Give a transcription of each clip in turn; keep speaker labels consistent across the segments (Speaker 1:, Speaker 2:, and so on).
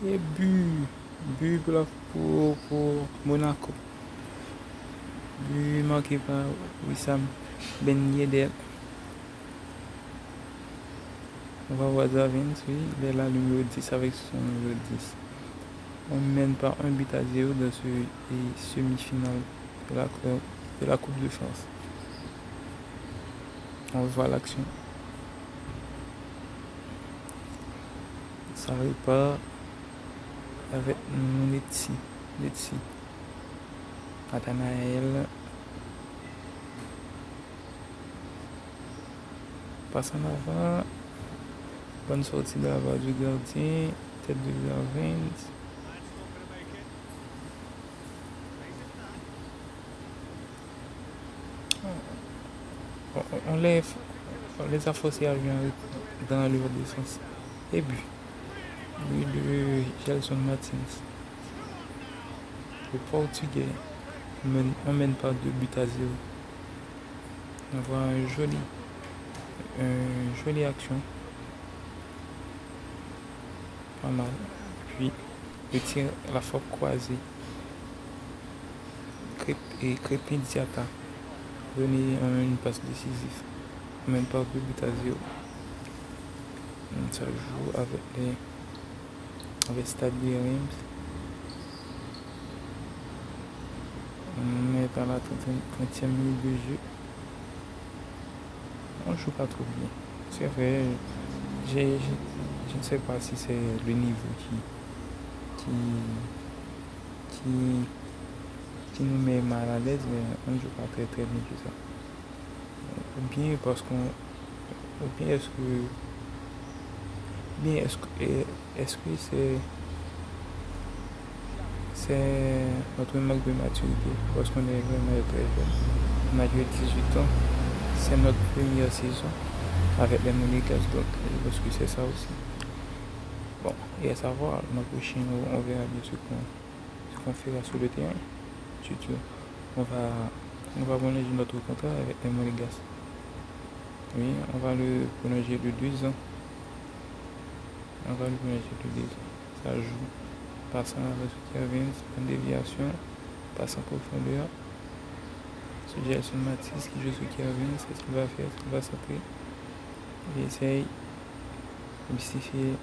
Speaker 1: Et but pour Monaco. But marqué par Wissam Ben Yedder. On va voir Davins, oui, il est là, numéro 10 avec son numéro 10. On mène par un but à 0 dans ce semi-finale de la Coupe de France. On voit l'action. Ça repart avec Letzi. Nathanaël. Passe en avant. Bonne sortie de la part du gardien. Tête de Davins. On les a forcés à jouer dans leur défense. Et but de Gelson Martins. Le Portugais mène par 2 buts à 0. On voit une jolie action. Pas mal. Puis le tir, la frappe croisée. Crépin Diatta. Donner une passe décisive. Même pas 2 buts à 0. Ça joue avec Stade Reims. On est dans la 30e minute de jeu. On joue pas trop bien. C'est vrai, je ne sais pas si c'est le niveau qui nous met mal à l'aise, mais on ne joue pas très très bien que ça. Ou bien parce qu'on. Ou bien est-ce que. Est-ce que c'est notre manque de maturité parce qu'on est vraiment très jeune. On a 18 ans. C'est notre première saison avec les Monégasques, donc je pense que c'est ça aussi. Bon, et à savoir, l'an prochain, on verra bien ce qu'on fera sur le terrain. Surtout, on va prolonger notre contrat avec les Monégasques. Oui, on va le prolonger de 2 ans. Ça joue. Passant avec Kevin, en déviation, passe en profondeur. Ce Gelson Matisse qui joue sur Kevin, c'est ce qu'il va faire, il va centrer. Il essaye de mystifier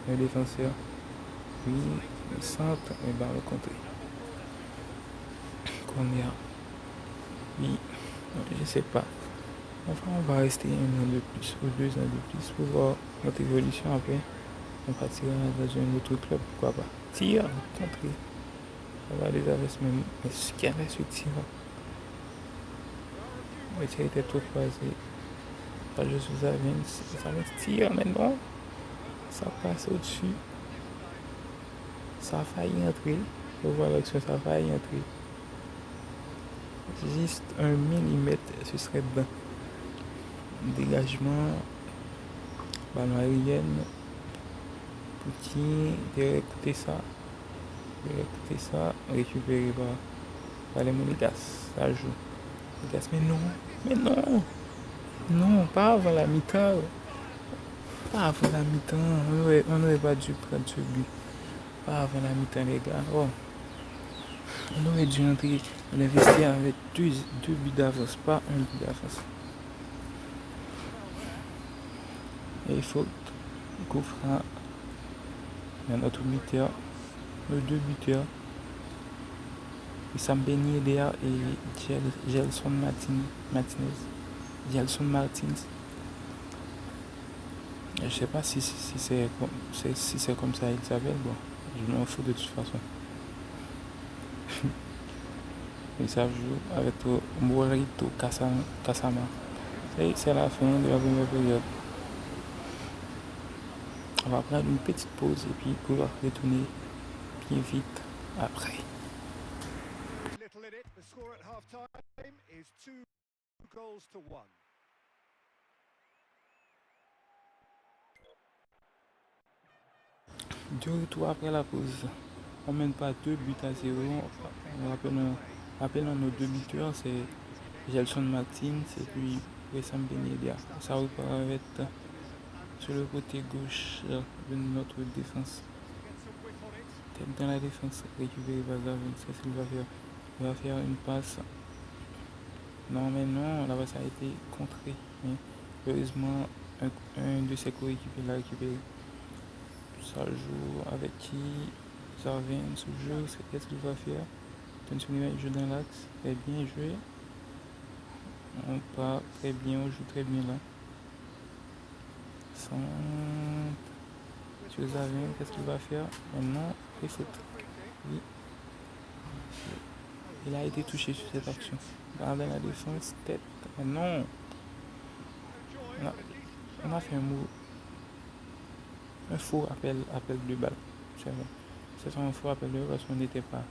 Speaker 1: le défenseur. Oui, il centre, mais balle contrée. Corner. Oui, je sais pas. Enfin, on va rester 1 an de plus ou 2 ans de plus pour voir notre évolution après. On partira dans un autre club, pourquoi pas. Tir, contré. On va les avancer, mais ce qu'il y avait ce tir. Le tir était trop croisé. Pas juste sous Zavins tire, mais non. Ça passe au-dessus. Ça a failli entrer. On voit l'action, ça a failli entrer. Juste 1 millimètre, ce serait dedans. Dégagement. Ballon aérienne. Poutine, d'écouter ça. Récupéré par les Monégasques. Ça joue. Monégasques, mais non, pas avant la mi-temps. On n'aurait pas dû prendre ce but. Pas avant la mi-temps, les gars. Oh. On aurait dû entrer dans les vestiaires avec 2 buts d'avance, pas 1 but d'avance. Et il faut qu'on fera notre buteur, nos 2 buteurs. Wissam Ben Yedder et Gelson Martins. Je sais pas si c'est comme ça il s'appelle. Bon, je m'en fous de toute façon. Et ça joue avec Morito Kasama. C'est la fin de la première période. On va prendre une petite pause et puis pouvoir retourner bien vite après. De retour après la pause, on mène pas 2 buts à 0. Rappelons nos 2 buteurs, c'est Gelson Martins et puis Wissam Ben Yedder. Ça repart avec sur le côté gauche de notre défense. tête dans la défense, récupéré par Zavins. Qu'est-ce qu'il va faire? Il va faire une passe. Non, mais non, la passe a été contrée. Mais heureusement, un de ses coéquipiers l'a récupéré. Ça joue avec qui? Zavins joue. Qu'est-ce qu'il va faire? Attention, il joue dans l'axe. Très bien joué. On part très bien, on joue très bien là. Centre. Sur Zavins, qu'est-ce qu'il va faire? Maintenant, il faut. Oui. Il a été touché sur cette action. Gardez la défense, tête. Mais non. On a fait un faux appel de balle. C'est un faux appel de balle parce qu'on n'était pas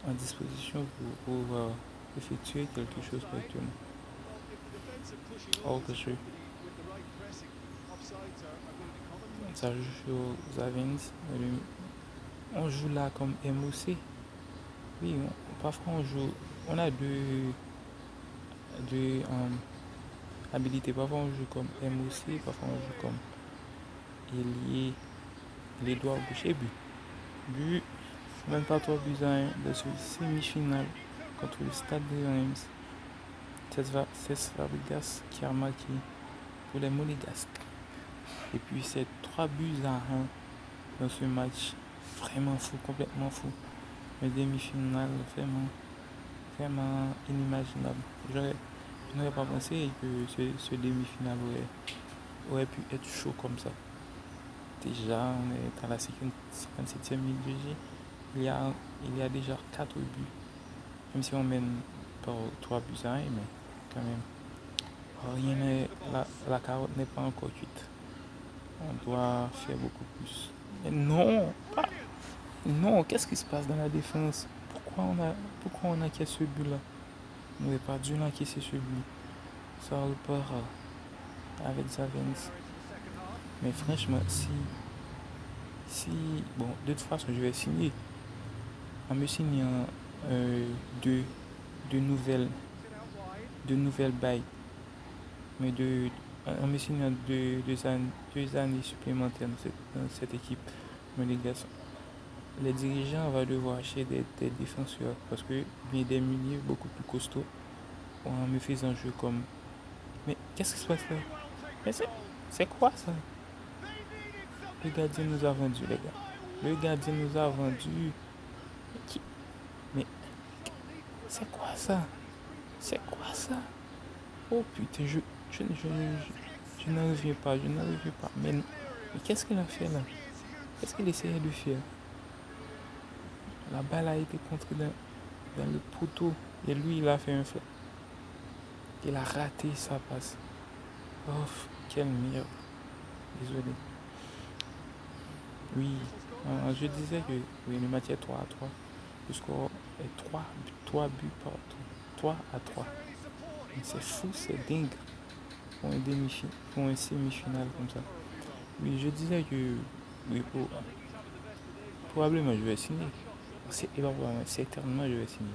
Speaker 1: en disposition pour effectuer quelque chose correctement. Hors jeu. Ça joue sur Zavins. On joue là comme MOC. Oui, parfois on joue. On a deux habilités. Parfois on joue comme MOC, parfois on joue comme ailier, les doigts bouchés, but. Même pas 3 buts à 1 de ce semi-finale contre le Stade de Reims. C'est Fabregas qui a marqué pour les Monégasques. Et puis c'est 3 buts à 1 dans ce match. Vraiment fou, complètement fou. Une demi-finale vraiment inimaginable. Je n'aurais pas pensé que ce demi-finale aurait pu être chaud comme ça. Déjà, on est à la 57e minute de jeu. Il y a déjà 4 buts. Même si on mène par 3 buts à 1, mais quand même, la carotte n'est pas encore cuite. On doit faire beaucoup plus. Mais non, pas. Non, qu'est-ce qui se passe dans la défense? Pourquoi on a cassé ce but-là? On n'aurait pas dû encaisser ce but. Ça repart avec Zavins. Mais franchement, bon, de toute façon, je vais signer. En me signant deux nouvelles bails, mais en me signant deux années supplémentaires dans cette équipe monégasque, les dirigeants vont devoir acheter des défenseurs parce que bien des milieux beaucoup plus costauds en me faisant jouer comme. Mais qu'est-ce qui se passe là? Mais c'est quoi ça? Le gardien nous a vendu, les gars. Le gardien nous a vendu. Mais c'est quoi ça? C'est quoi ça? Oh putain, je n'en reviens pas, Mais qu'est-ce qu'il a fait là? Qu'est-ce qu'il essayait de faire? La balle a été contrée dans le poteau et lui il a fait un flat. Il a raté sa passe. Oh, quelle merde. Désolé. Oui, je disais que oui, le match est 3 à 3. Le score est 3 buts partout. 3 à 3. C'est fou, c'est dingue pour un semi-finale comme ça. Oui, je disais que oui, probablement je vais signer. Certainement je vais signer.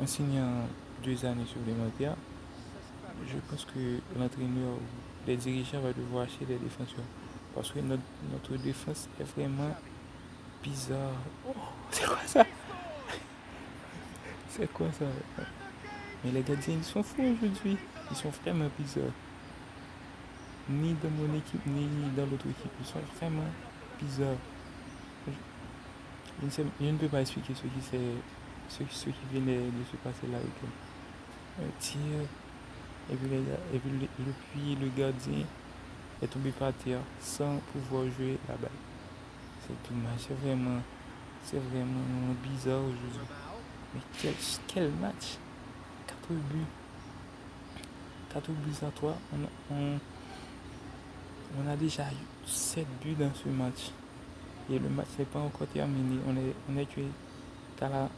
Speaker 1: En signant 2 années supplémentaires, je pense que l'entraîneur, les dirigeants vont devoir acheter des défenseurs. Parce que notre défense est vraiment bizarre. Oh, c'est quoi ça? C'est quoi ça? Mais les gardiens, ils sont fous aujourd'hui. Ils sont vraiment bizarres. Ni dans mon équipe, ni dans l'autre équipe. Ils sont vraiment bizarres. Je ne peux pas expliquer ce qui vient de se passer là avec eux. Un tir, et puis le gardien est tombé par terre sans pouvoir jouer la balle. C'est dommage, c'est vraiment bizarre aujourd'hui. Mais quel match! 4 buts. 4 buts à 3. On a déjà eu 7 buts dans ce match. Et le match n'est pas encore terminé. On est qu'à la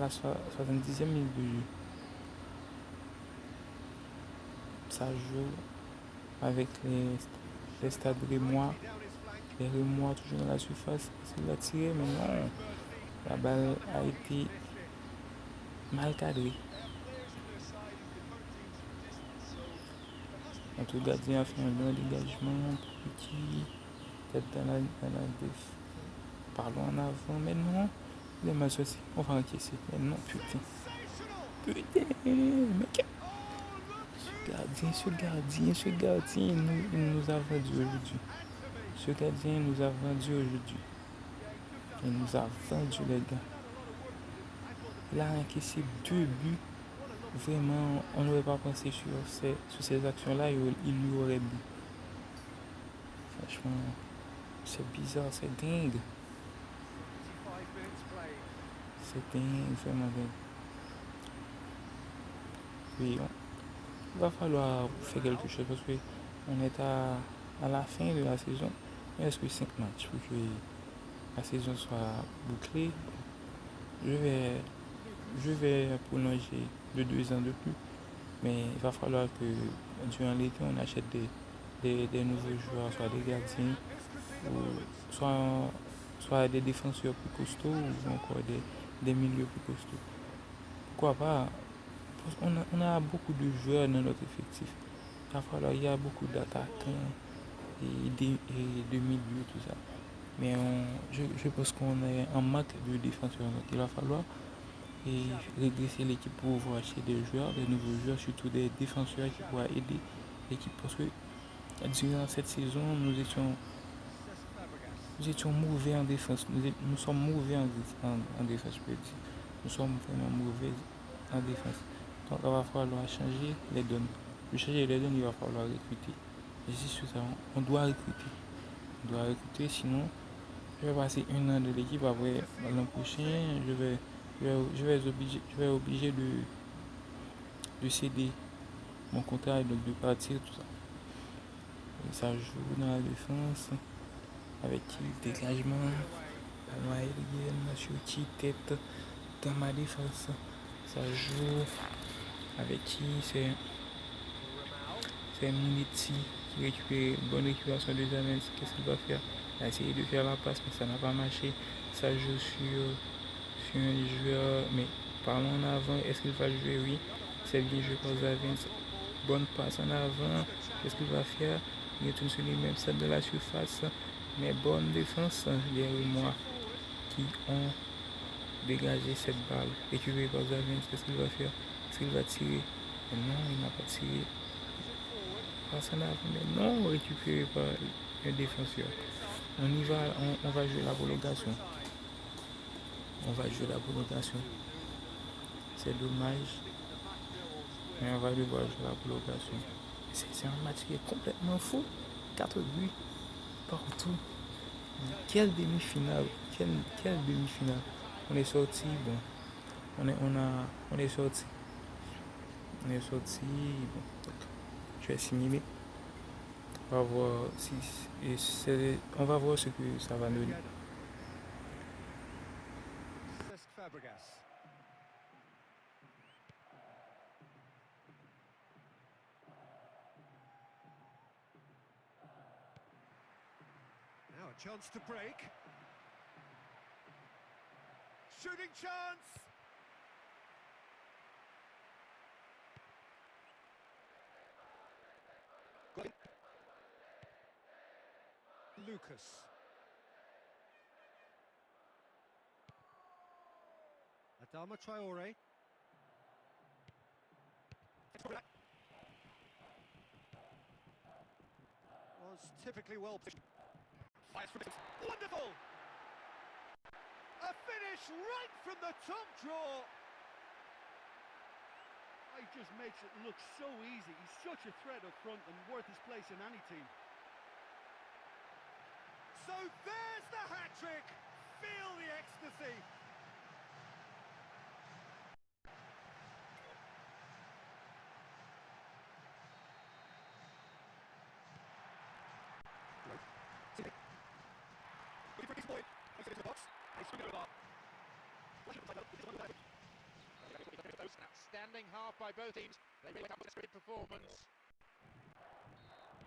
Speaker 1: 70e minute de jeu. Ça joue avec les stades rémois. Les rémois toujours dans la surface. Il a tiré, mais non. La balle a été mal cadrée. Notre gardien a fait un bon dégagement. Petit tête dans la défense. Parlons en avant. Mais non. Les matchs aussi. On va encaisser. Mais non, putain. Putain. Mec. Ce gardien il nous a vendu aujourd'hui. Ce gardien nous a vendu aujourd'hui. Il nous a vendu, les gars. Il a encaissé 2 buts. Vraiment, on n'aurait pas pensé sur ces actions-là, il lui aurait bu. Franchement, c'est bizarre, c'est dingue. C'est dingue, vraiment dingue. Oui, il va falloir faire quelque chose parce qu'on est à la fin de la saison. Il reste que 5 matchs pour que la saison soit bouclée. Je vais prolonger de 2 ans de plus. Mais il va falloir que durant l'été, on achète des nouveaux joueurs, soit des gardiens, ou soit des défenseurs plus costauds, ou encore des milieux plus costauds. Pourquoi pas? On a beaucoup de joueurs dans notre effectif. Il y a beaucoup d'attaquants et de milieux, tout ça. Mais je pense qu'on est en manque de défenseurs. Donc il va falloir redresser l'équipe pour pouvoir acheter des joueurs, des nouveaux joueurs, surtout des défenseurs qui pourraient aider l'équipe. Parce que durant cette saison, nous étions mauvais en défense. Nous sommes mauvais en défense, je peux dire. Nous sommes vraiment mauvais en défense. Donc il va falloir changer les donnes. Pour changer les donnes, il va falloir recruter. Et c'est sur ça, on doit recruter. On doit recruter, sinon je vais passer 1 an de l'équipe. Après l'an prochain, je vais obligé de céder mon contrat et donc de partir, tout ça. Et ça joue dans la défense, avec qui dégagement, ballon aérien, sur qui tête dans ma défense. Ça joue avec qui c'est Minetti qui récupère bonne récupération de Zamens. Qu'est-ce qu'il va faire? Il a essayé de faire la passe, mais ça n'a pas marché. Ça joue sur un joueur, mais parlons en avant. Est-ce qu'il va jouer? Oui, c'est bien joué par Zamens. Bonne passe en avant. Qu'est-ce qu'il va faire? Il retourne sur lui-même, ça de la surface. Mais bonne défense derrière moi qui ont dégagé cette balle. Récupéré par Zamens. Qu'est-ce qu'il va faire? Est-ce qu'il va tirer? Mais non, il n'a pas tiré. Passe en avant, mais non récupéré par un défenseur. On va jouer la prolongation. On va jouer la prolongation. C'est dommage, mais on va devoir jouer la prolongation. C'est un match qui est complètement fou. 4 buts partout. Quelle demi-finale. Quelle demi-finale. On est sorti, bon. On est sorti. On est sorti, bon. Donc, je vais simuler. On va voir on va voir ce que ça va donner.
Speaker 2: Now a chance to break. Shooting chance. Lucas. Adama Traore. Was typically well positioned. Wonderful! A finish right from the top draw.
Speaker 3: He just makes it look so easy. He's such a threat up front and worth his place in any team.
Speaker 2: So there's the hat-trick. Feel the ecstasy.
Speaker 4: Outstanding half by both teams. They really went up with a spirit performance.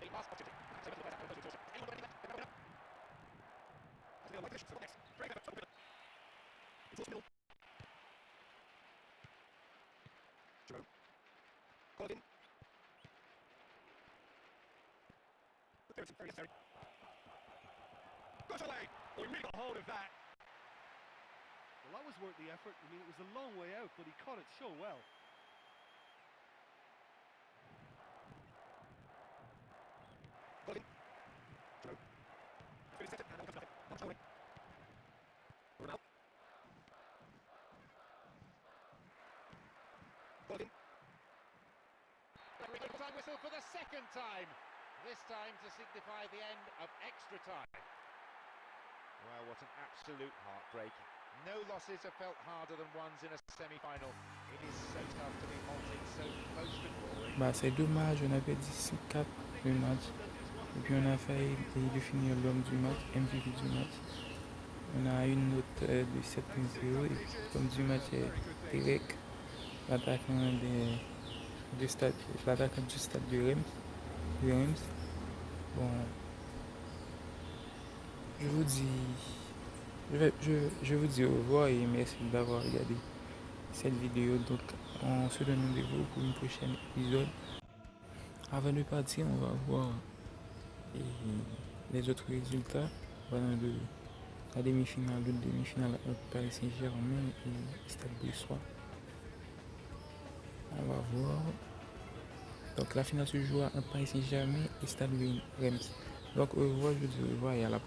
Speaker 4: The last opportunity.
Speaker 2: Colin. Got away. We got hold of that.
Speaker 3: Well, that was worth the effort. I mean, it was a long way out, but he caught it so well.
Speaker 4: Referee goes time whistle for the second time. This time to signify the end of extra time. Well, what an absolute heartbreak. No losses have felt harder than ones in a semi-final. It is so tough to be halted so close to glory.
Speaker 1: Bah, c'est dommage, on avait dit 4 le match. Et puis on a failli de finir l'homme du match, MVP du match. On a une note de 7.0 et l'homme du match est Derek, l'attaquant l'attaquant du stade de Reims. Bon, je vous dis au revoir et merci d'avoir regardé cette vidéo. Donc on se donne rendez-vous pour une prochaine épisode. Avant de partir, on va voir les autres résultats pendant la demi-finale entre Paris Saint-Germain et Stade Bruxellois. On va voir. Donc la finale se jouera entre Paris Saint-Germain et Stade Reims. Donc au revoir, je vous dis au revoir et à la prochaine.